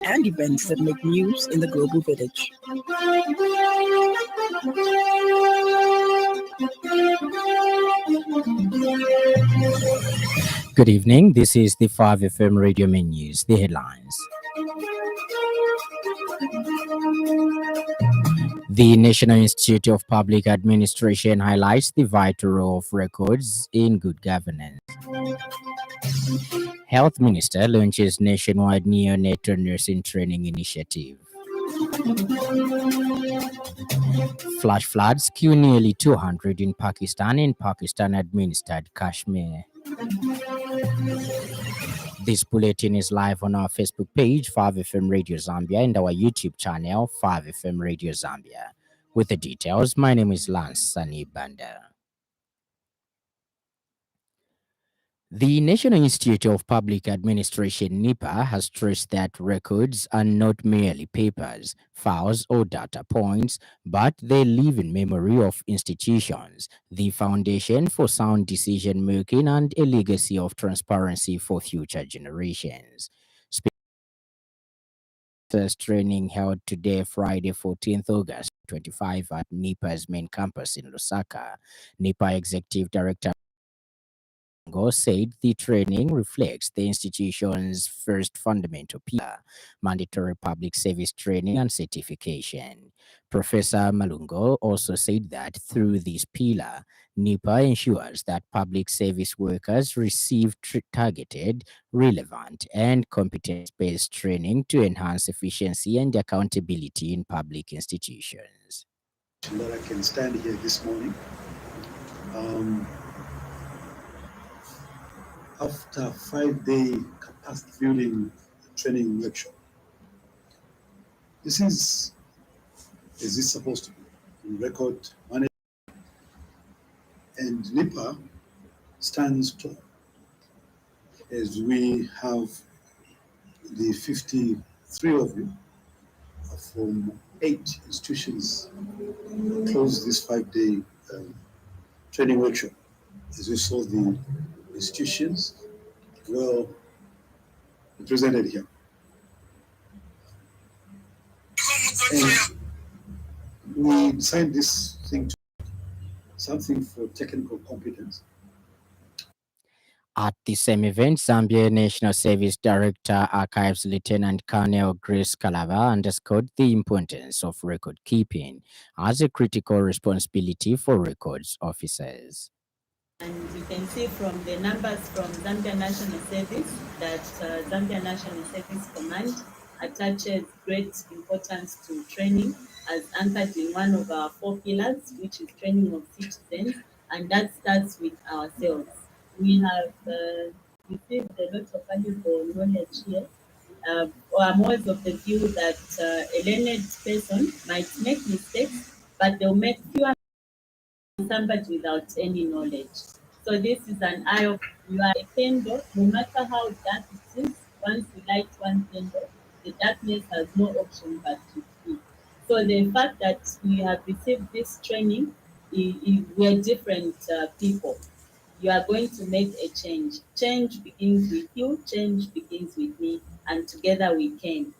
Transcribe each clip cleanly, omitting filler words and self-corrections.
and events that make news in the global village. Good evening. This is the 5FM Radio Main News. The headlines. The National Institute of Public Administration highlights the vital role of records in good governance. Health Minister launches nationwide neonatal nursing training initiative. Flash floods kill nearly 200 in Pakistan administered Kashmir. This bulletin is live on our Facebook page, 5FM Radio Zambia, and our YouTube channel, 5FM Radio Zambia. With the details, my name is Lance Sannie. The National Institute of Public Administration, NIPA, has stressed that records are not merely papers, files, or data points, but they live in memory of institutions, the foundation for sound decision-making, and a legacy of transparency for future generations. First training held today, Friday, 14th August 25 at NIPA's main campus in Lusaka. NIPA Executive Director said the training reflects the institution's first fundamental pillar, mandatory public service training and certification. Professor Malungo also said that through this pillar, NIPA ensures that public service workers receive targeted, relevant, and competence-based training to enhance efficiency and accountability in public institutions. That I can stand here this morning. After a 5-day capacity building training workshop. This is it supposed to be in record management, and NIPA stands tall as we have the 53 of you from 8 institutions close this 5-day training workshop. As we saw, the institutions well represented here. And we designed this thing to something for technical competence. At the same event, Zambia National Service Director Archives Lieutenant Colonel Grace Calava underscored the importance of record keeping as a critical responsibility for records officers. And you can see from the numbers from Zambia National Service that Zambia National Service Command attaches great importance to training as anchored in one of our 4 pillars, which is training of citizens, and that starts with ourselves. We have received a lot of valuable knowledge here. I'm always of the view that a learned person might make mistakes, but they'll make fewer somebody without any knowledge. So this is an eye of you are a candle, no matter how dark it is. Once you light one candle, the darkness has no option but to flee. So the fact that we have received this training, we're different people. You are going to make a change. Change begins with you, change begins with me, and together we can.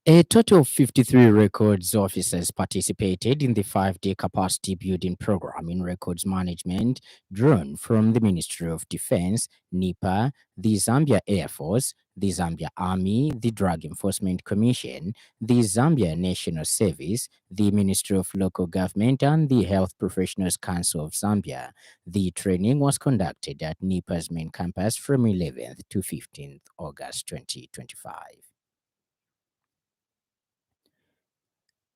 A total of 53 records officers participated in the 5-day capacity building program in records management drawn from the Ministry of Defense, NIPA, the Zambia Air Force, the Zambia Army, the Drug Enforcement Commission, the Zambia National Service, the Ministry of Local Government, and the Health Professionals Council of Zambia. The training was conducted at NIPA's main campus from 11th to 15th August 2025.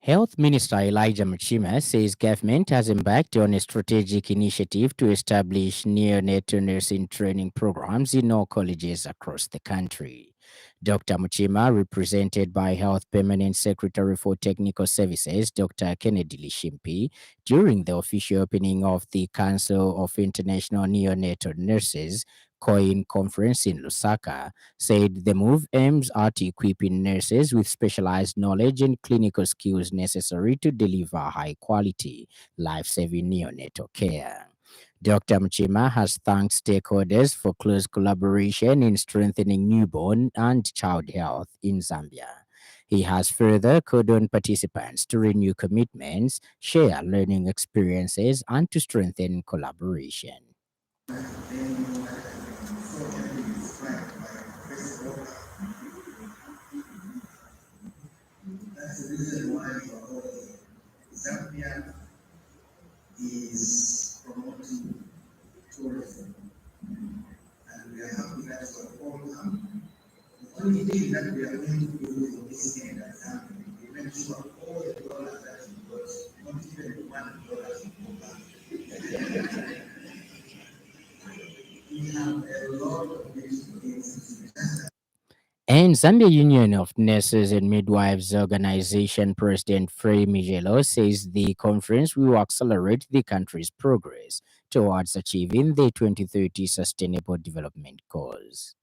Health Minister Elijah Muchima says government has embarked on a strategic initiative to establish neonatal nursing training programs in all colleges across the country. Dr. Muchima, represented by Health Permanent Secretary for Technical Services, Dr. Kennedy Lishimpi, during the official opening of the Council of International Neonatal Nurses COIN conference in Lusaka, said the move aims at equipping nurses with specialized knowledge and clinical skills necessary to deliver high-quality, life-saving neonatal care. Dr. Mchima has thanked stakeholders for close collaboration in strengthening newborn and child health in Zambia. He has further called on participants to renew commitments, share learning experiences, and to strengthen collaboration. That's the reason why Zambia is promoting tourism, and we are happy that we all come. The only thing that we are going to do in this end at Zambia, we make sure all the dollars that we got, not even $1 will go back. We have a lot of things to do. And Zambia Union of Nurses and Midwives Organization President Frei Mijelo says the conference will accelerate the country's progress towards achieving the 2030 Sustainable Development Goals.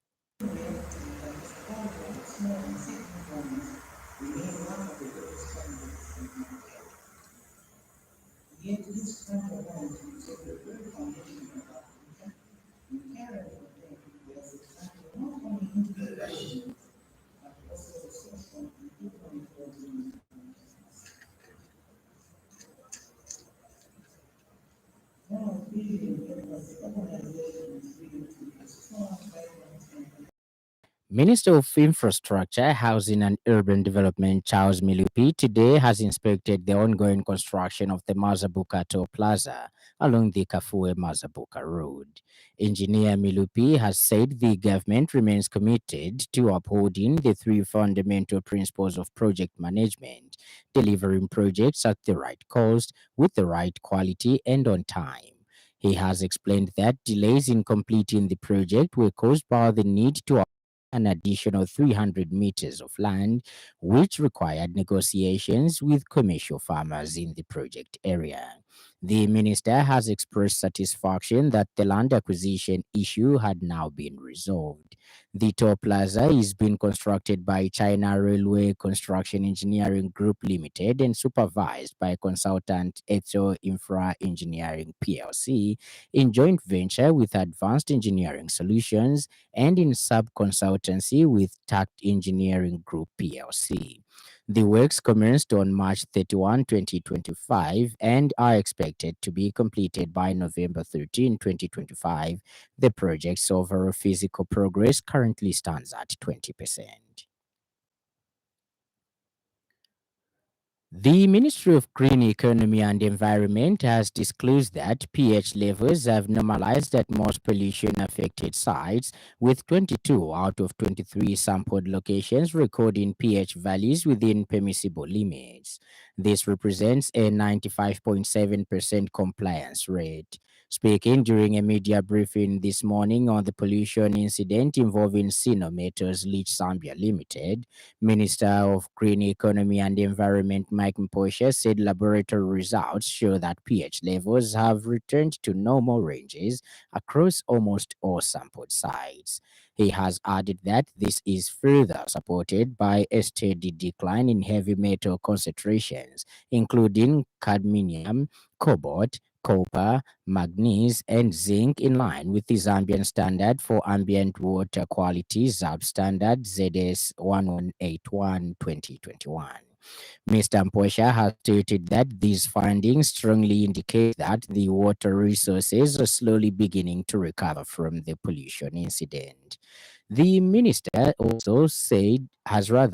Minister of Infrastructure, Housing and Urban Development Charles Milupi today has inspected the ongoing construction of the Mazabuka Toll Plaza along the Kafue Mazabuka Road. Engineer Milupi has said the government remains committed to upholding the three fundamental principles of project management, delivering projects at the right cost, with the right quality and on time. He has explained that delays in completing the project were caused by the need to an additional 300 meters of land, which required negotiations with commercial farmers in the project area. The minister has expressed satisfaction that the land acquisition issue had now been resolved. The toll plaza is being constructed by China Railway Construction Engineering Group Limited and supervised by consultant Etho Infra Engineering PLC in joint venture with Advanced Engineering Solutions and in sub-consultancy with Tact Engineering Group PLC. The works commenced on March 31, 2025 and are expected to be completed by November 13, 2025. The project's overall physical progress currently stands at 20%. The Ministry of Green Economy and Environment has disclosed that pH levels have normalized at most pollution-affected sites, with 22 out of 23 sampled locations recording pH values within permissible limits. This represents a 95.7% compliance rate. Speaking during a media briefing this morning on the pollution incident involving Sino Metals Leach Zambia Limited, Minister of Green Economy and Environment Mike Mposhe said laboratory results show that pH levels have returned to normal ranges across almost all sampled sites. He has added that this is further supported by a steady decline in heavy metal concentrations, including cadmium, cobalt, copper, manganese, and zinc, in line with the Zambian standard for ambient water quality ZAB standard ZS 1181 2021. Mr. Mposha has stated that these findings strongly indicate that the water resources are slowly beginning to recover from the pollution incident. The minister also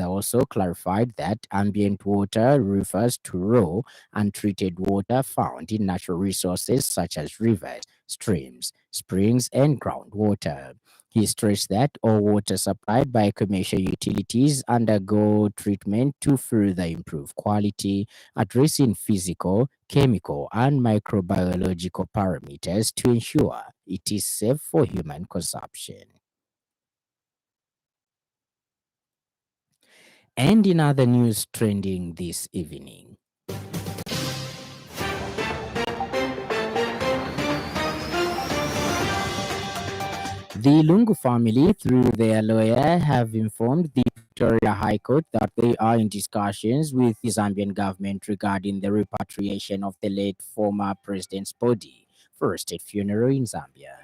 also clarified that ambient water refers to raw and treated water found in natural resources such as rivers, streams, springs, and groundwater. He stressed that all water supplied by commercial utilities undergo treatment to further improve quality, addressing physical, chemical, and microbiological parameters to ensure it is safe for human consumption. And in other news trending this evening, the Lungu family, through their lawyer, have informed the Victoria High Court that they are in discussions with the Zambian government regarding the repatriation of the late former president's body for a state funeral in Zambia.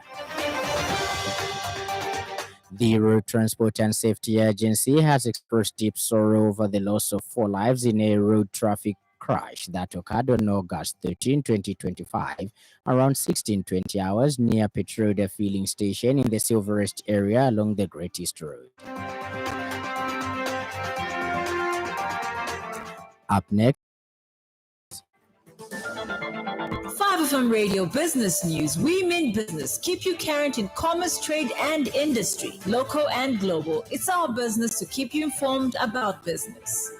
The Road Transport and Safety Agency has expressed deep sorrow over the loss of 4 lives in a road traffic crash that occurred on August 13, 2025, around 16:20 hours near Petroda filling station in the Silverest area along the Great East Road. Up next, 5FM Radio Business News. We mean business. Keep you current in commerce, trade, and industry, local and global. It's our business to keep you informed about business.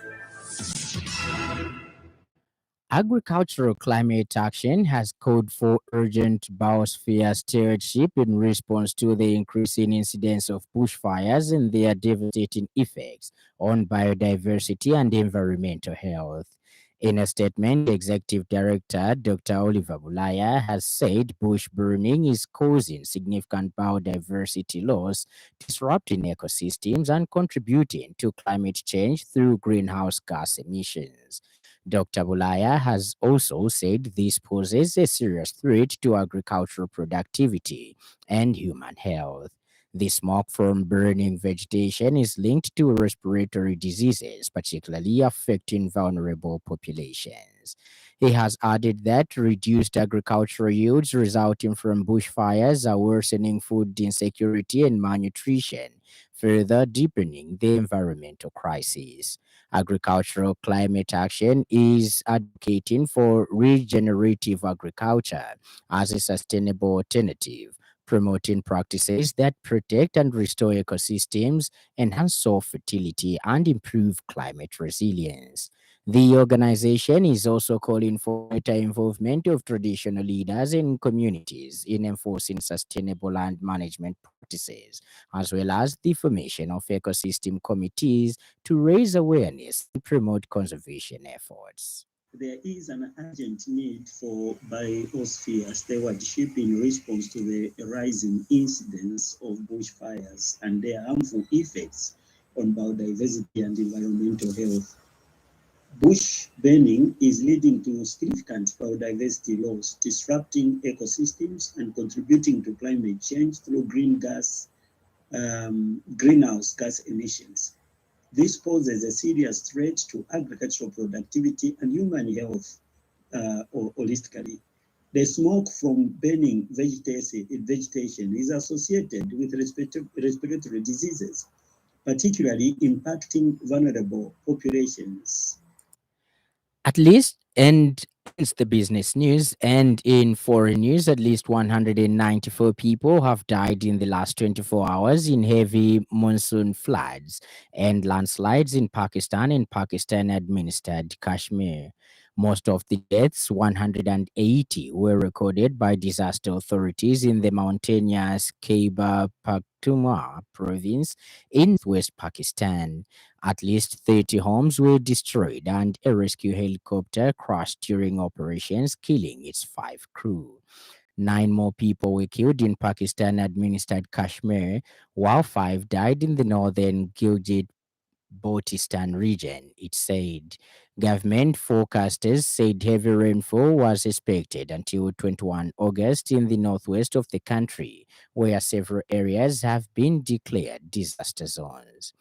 agricultural climate action has called for urgent biosphere stewardship in response to the increasing incidence of bushfires and their devastating effects on biodiversity and environmental health. In a statement, the executive director, Dr. Oliver Bulaya, has said bush burning is causing significant biodiversity loss, disrupting ecosystems, and contributing to climate change through greenhouse gas emissions. Dr. Bulaya has also said this poses a serious threat to agricultural productivity and human health. The smoke from burning vegetation is linked to respiratory diseases, particularly affecting vulnerable populations. He has added that reduced agricultural yields resulting from bushfires are worsening food insecurity and malnutrition, further deepening the environmental crisis. Agricultural climate action is advocating for regenerative agriculture as a sustainable alternative, promoting practices that protect and restore ecosystems, enhance soil fertility, and improve climate resilience. The organization is also calling for greater involvement of traditional leaders and communities in enforcing sustainable land management practices, as well as the formation of ecosystem committees to raise awareness and promote conservation efforts. There is an urgent need for biosphere stewardship in response to the rising incidence of bushfires and their harmful effects on biodiversity and environmental health. Bush burning is leading to significant biodiversity loss, disrupting ecosystems and contributing to climate change through greenhouse gas emissions. This poses a serious threat to agricultural productivity and human health holistically. The smoke from burning vegetation is associated with respiratory diseases, particularly impacting vulnerable populations. At least, and it's the business news, and in foreign news, at least 194 people have died in the last 24 hours in heavy monsoon floods and landslides in Pakistan and Pakistan administered Kashmir. Most of the deaths, 180, were recorded by disaster authorities in the mountainous Khyber Pakhtunkhwa province in West Pakistan. At least 30 homes were destroyed and a rescue helicopter crashed during operations, killing its 5 crew. 9 more people were killed in Pakistan administered Kashmir, while 5 died in the northern Gilgit Baltistan region, it said. Government forecasters said heavy rainfall was expected until 21 August in the northwest of the country, where several areas have been declared disaster zones.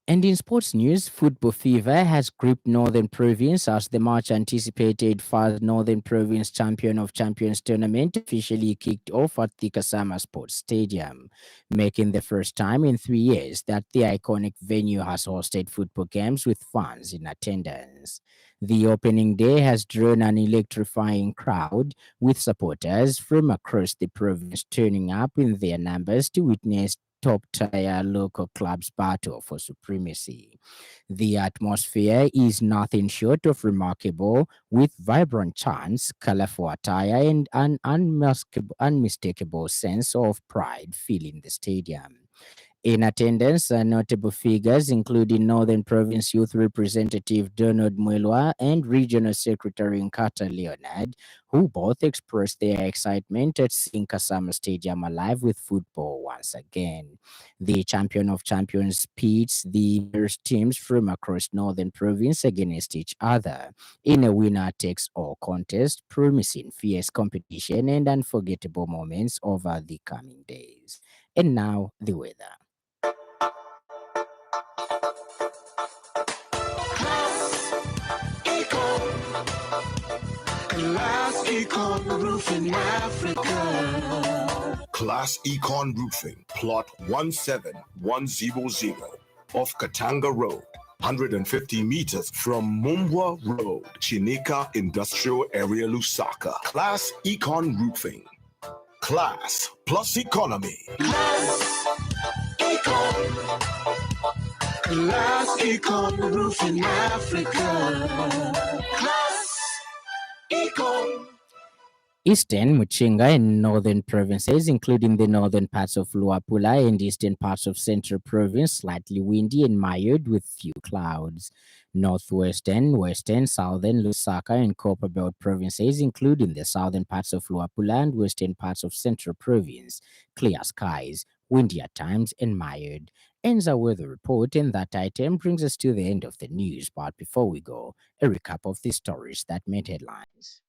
And in sports news, football fever has gripped Northern Province as the much anticipated first Northern Province Champion of Champions tournament officially kicked off at the Kasama Sports Stadium, making the first time in 3 years that the iconic venue has hosted football games with fans in attendance. The opening day has drawn an electrifying crowd, with supporters from across the province turning up in their numbers to witness top-tier local clubs battle for supremacy. The atmosphere is nothing short of remarkable, with vibrant chants, colorful attire, and an unmistakable sense of pride filling the stadium. In attendance are notable figures including Northern Province Youth Representative Donald Mwelwa and Regional Secretary Nkata Leonard, who both expressed their excitement at seeing Kasama Stadium alive with football once again. The champion of champions pits the various teams from across Northern Province against each other in a winner-takes-all contest, promising fierce competition and unforgettable moments over the coming days. And now, the weather. Class Econ Roofing Africa. Class Econ Roofing, plot 17100 off Katanga Road, 150 meters from Mumbwa Road, Chinika Industrial Area, Lusaka. Class Econ Roofing. Class plus economy. Class Econ. Class Econ Roofing Africa. Class Econ. Eastern, Muchinga, and northern provinces, including the northern parts of Luapula and eastern parts of Central Province, slightly windy and mild with few clouds. Northwestern, western, southern, Lusaka, and Copper Belt provinces, including the southern parts of Luapula and western parts of Central Province, clear skies, windy at times, and mild. Ends our weather report, and that item brings us to the end of the news. But before we go, a recap of the stories that made headlines.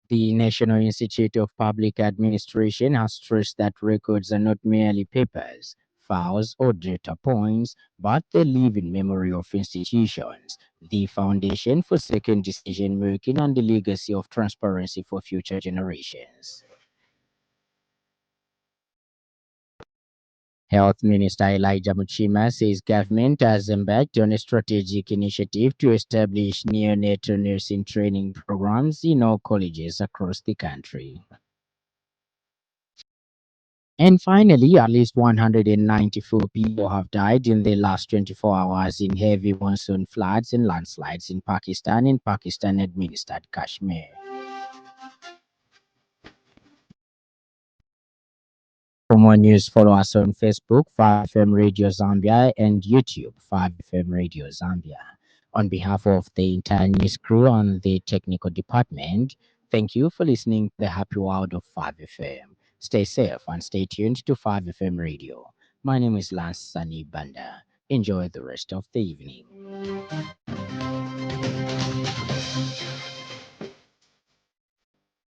The National Institute of Public Administration has stressed that records are not merely papers, files, or data points, but they live in memory of institutions, the foundation for second decision making, and the legacy of transparency for future generations. Health Minister Elijah Muchima says government has embarked on a strategic initiative to establish neonatal nursing training programs in all colleges across the country. And finally, at least 194 people have died in the last 24 hours in heavy monsoon floods and landslides in Pakistan and Pakistan administered Kashmir. For more news, follow us on Facebook, 5FM Radio Zambia, and YouTube, 5FM Radio Zambia. On behalf of the entire news crew and the technical department, thank you for listening to the happy world of 5FM. Stay safe and stay tuned to 5FM Radio. My name is Lance Sannie Banda. Enjoy the rest of the evening.